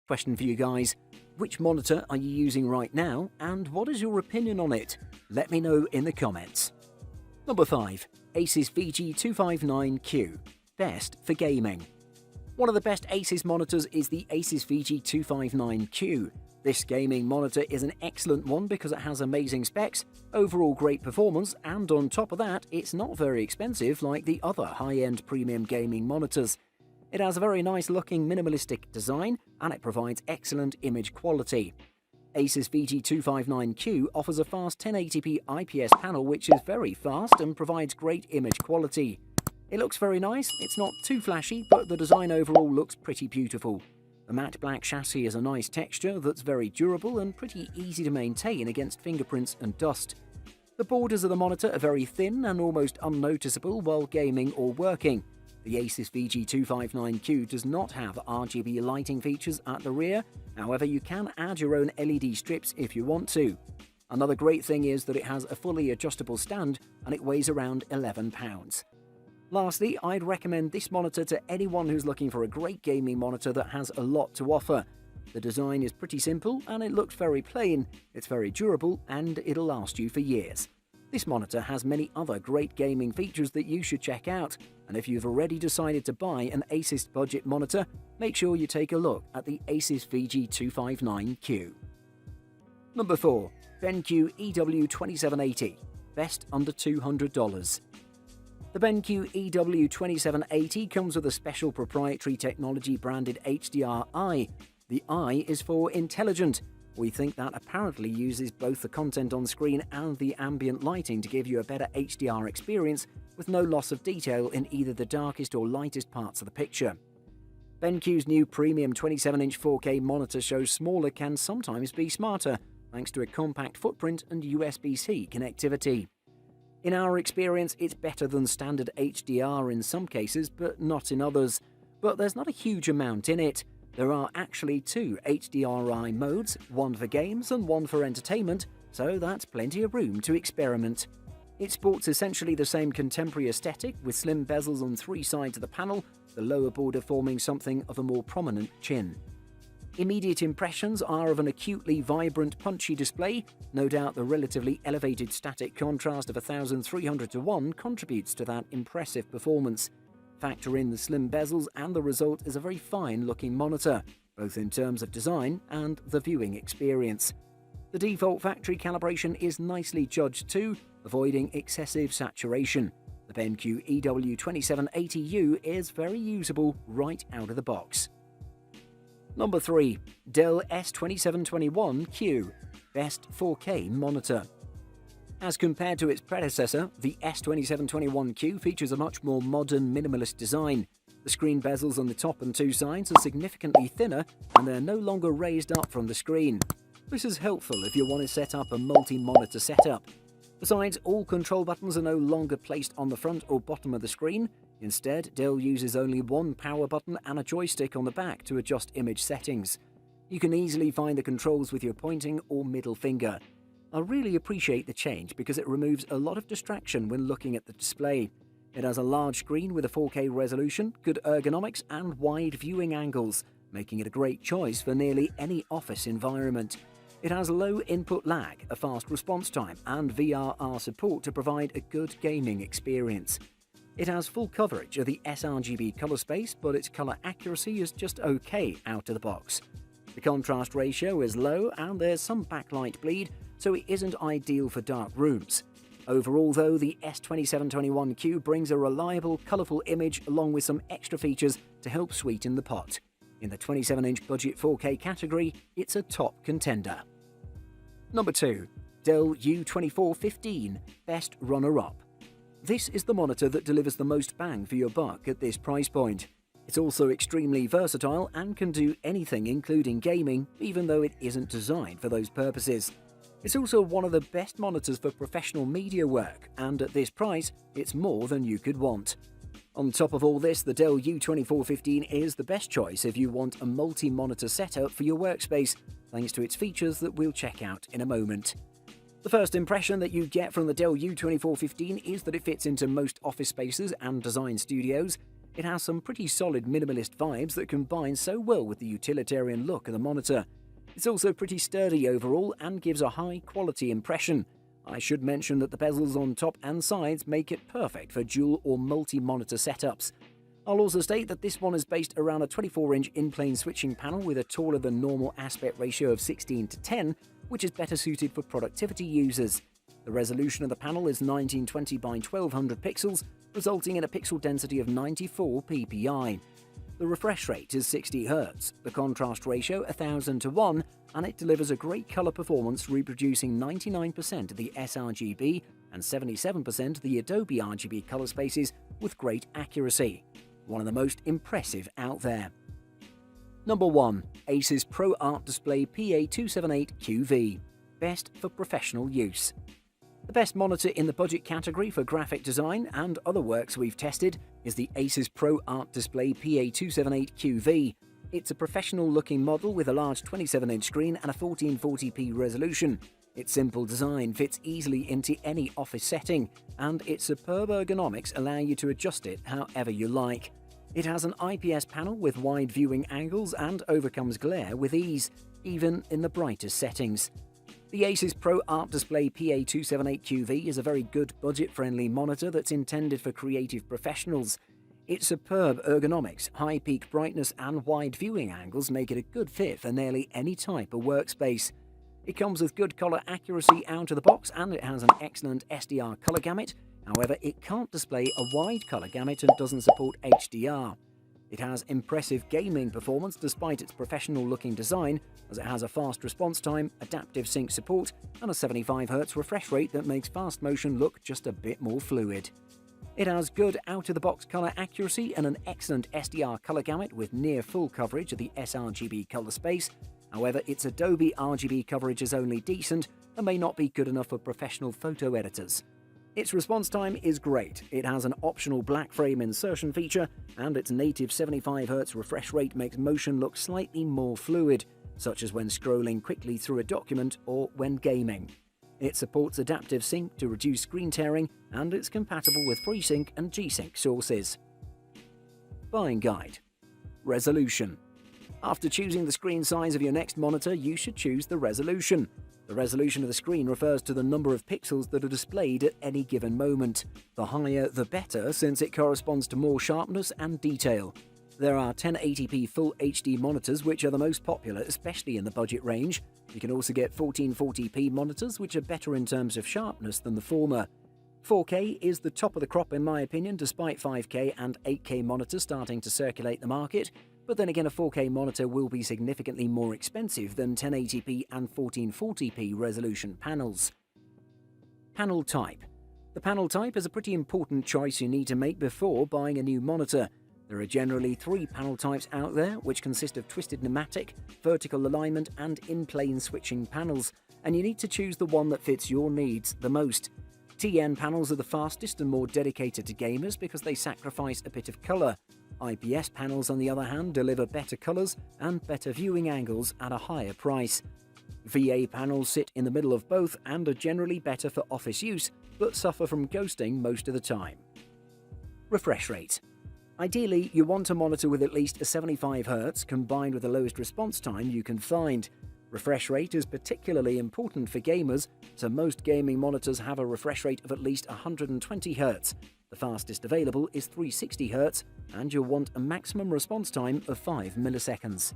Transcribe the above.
Question for you guys. Which monitor are you using right now, and what is your opinion on it? Let me know in the comments. Number 5. Asus VG259Q. Best for gaming. One of the best Asus monitors is the Asus VG259Q. This gaming monitor is an excellent one because it has amazing specs, overall great performance, and on top of that, it's not very expensive like the other high-end premium gaming monitors. It has a very nice looking minimalistic design, and it provides excellent image quality. Asus VG259Q offers a fast 1080p IPS panel which is very fast and provides great image quality. It looks very nice, it's not too flashy, but the design overall looks pretty beautiful. The matte black chassis is a nice texture that's very durable and pretty easy to maintain against fingerprints and dust. The borders of the monitor are very thin and almost unnoticeable while gaming or working. The Asus VG259Q does not have RGB lighting features at the rear, however you can add your own LED strips if you want to. Another great thing is that it has a fully adjustable stand and it weighs around 11 pounds. Lastly, I'd recommend this monitor to anyone who's looking for a great gaming monitor that has a lot to offer. The design is pretty simple and it looks very plain, it's very durable and it'll last you for years. This monitor has many other great gaming features that you should check out, and if you've already decided to buy an Asus budget monitor, make sure you take a look at the Asus VG259Q. Number 4. BenQ EW2780. Best under $200. The BenQ EW2780 comes with a special proprietary technology branded HDR Eye. The I is for intelligent. We think that apparently uses both the content on screen and the ambient lighting to give you a better HDR experience with no loss of detail in either the darkest or lightest parts of the picture. BenQ's new premium 27-inch 4K monitor shows smaller can sometimes be smarter, thanks to a compact footprint and USB-C connectivity. In our experience, it's better than standard HDR in some cases, but not in others. But there's not a huge amount in it. There are actually 2 HDRI modes, one for games and one for entertainment, so that's plenty of room to experiment. It sports essentially the same contemporary aesthetic with slim bezels on 3 sides of the panel, the lower border forming something of a more prominent chin. Immediate impressions are of an acutely vibrant, punchy display. No doubt the relatively elevated static contrast of 1300 to 1 contributes to that impressive performance. Factor in the slim bezels and the result is a very fine-looking monitor, both in terms of design and the viewing experience. The default factory calibration is nicely judged too, avoiding excessive saturation. The BenQ EW2780U is very usable right out of the box. Number 3. Dell S2721Q. Best 4K monitor. As compared to its predecessor, the S2721Q features a much more modern, minimalist design. The screen bezels on the top and 2 sides are significantly thinner and they're no longer raised up from the screen. This is helpful if you want to set up a multi-monitor setup. Besides, all control buttons are no longer placed on the front or bottom of the screen. Instead, Dell uses only one power button and a joystick on the back to adjust image settings. You can easily find the controls with your pointing or middle finger. I really appreciate the change because it removes a lot of distraction when looking at the display. It has a large screen with a 4K resolution, good ergonomics and wide viewing angles, making it a great choice for nearly any office environment. It has low input lag, a fast response time and VRR support to provide a good gaming experience. It has full coverage of the sRGB color space, but its color accuracy is just okay out of the box. The contrast ratio is low and there's some backlight bleed, so it isn't ideal for dark rooms. Overall though, the S2721Q brings a reliable, colourful image along with some extra features to help sweeten the pot. In the 27-inch budget 4K category, it's a top contender. Number 2. Dell U2415, best runner-up. This is the monitor that delivers the most bang for your buck at this price point. It's also extremely versatile and can do anything including gaming, even though it isn't designed for those purposes. It's also one of the best monitors for professional media work, and at this price, it's more than you could want. On top of all this, the Dell U2415 is the best choice if you want a multi-monitor setup for your workspace, thanks to its features that we'll check out in a moment. The first impression that you get from the Dell U2415 is that it fits into most office spaces and design studios. It has some pretty solid minimalist vibes that combine so well with the utilitarian look of the monitor. It's also pretty sturdy overall and gives a high quality impression. I should mention that the bezels on top and sides make it perfect for dual or multi-monitor setups. I'll also state that this one is based around a 24-inch in-plane switching panel with a taller than normal aspect ratio of 16:10, which is better suited for productivity users. The resolution of the panel is 1920 by 1200 pixels, resulting in a pixel density of 94 ppi. The refresh rate is 60 Hz, the contrast ratio 1000:1, and it delivers a great color performance, reproducing 99% of the sRGB and 77% of the Adobe RGB color spaces with great accuracy. One of the most impressive out there. Number 1. Asus ProArt Display PA278QV. Best for professional use. The best monitor in the budget category for graphic design and other works we've tested is the Asus ProArt Display PA278QV. It's a professional-looking model with a large 27-inch screen and a 1440p resolution. Its simple design fits easily into any office setting, and its superb ergonomics allow you to adjust it however you like. It has an IPS panel with wide viewing angles and overcomes glare with ease, even in the brightest settings. The Asus ProArt Display PA278QV is a very good budget-friendly monitor that's intended for creative professionals. Its superb ergonomics, high peak brightness and wide viewing angles make it a good fit for nearly any type of workspace. It comes with good color accuracy out of the box, and it has an excellent SDR color gamut. However, it can't display a wide color gamut and doesn't support HDR. It has impressive gaming performance despite its professional-looking design, as it has a fast response time, adaptive sync support, and a 75 Hz refresh rate that makes fast motion look just a bit more fluid. It has good out-of-the-box color accuracy and an excellent SDR color gamut with near full coverage of the sRGB color space. However, its Adobe RGB coverage is only decent and may not be good enough for professional photo editors. Its response time is great. It has an optional black frame insertion feature, and its native 75 Hz refresh rate makes motion look slightly more fluid, such as when scrolling quickly through a document or when gaming. It supports adaptive sync to reduce screen tearing, and it's compatible with FreeSync and G-Sync sources. Buying guide. Resolution. After choosing the screen size of your next monitor, you should choose the resolution. The resolution of the screen refers to the number of pixels that are displayed at any given moment. The higher, the better, since it corresponds to more sharpness and detail. There are 1080p Full HD monitors, which are the most popular, especially in the budget range. You can also get 1440p monitors, which are better in terms of sharpness than the former. 4K is the top of the crop in my opinion, despite 5K and 8K monitors starting to circulate the market. But then again, a 4K monitor will be significantly more expensive than 1080p and 1440p resolution panels. Panel type. The panel type is a pretty important choice you need to make before buying a new monitor. There are generally 3 panel types out there, which consist of twisted pneumatic, vertical alignment, and in-plane switching panels, and you need to choose the one that fits your needs the most. TN panels are the fastest and more dedicated to gamers because they sacrifice a bit of color. IPS panels, on the other hand, deliver better colors and better viewing angles at a higher price. VA panels sit in the middle of both and are generally better for office use, but suffer from ghosting most of the time. Refresh rate. Ideally, you want a monitor with at least a 75 Hz combined with the lowest response time you can find. Refresh rate is particularly important for gamers, so most gaming monitors have a refresh rate of at least 120 Hz. The fastest available is 360 Hz, and you'll want a maximum response time of 5 milliseconds.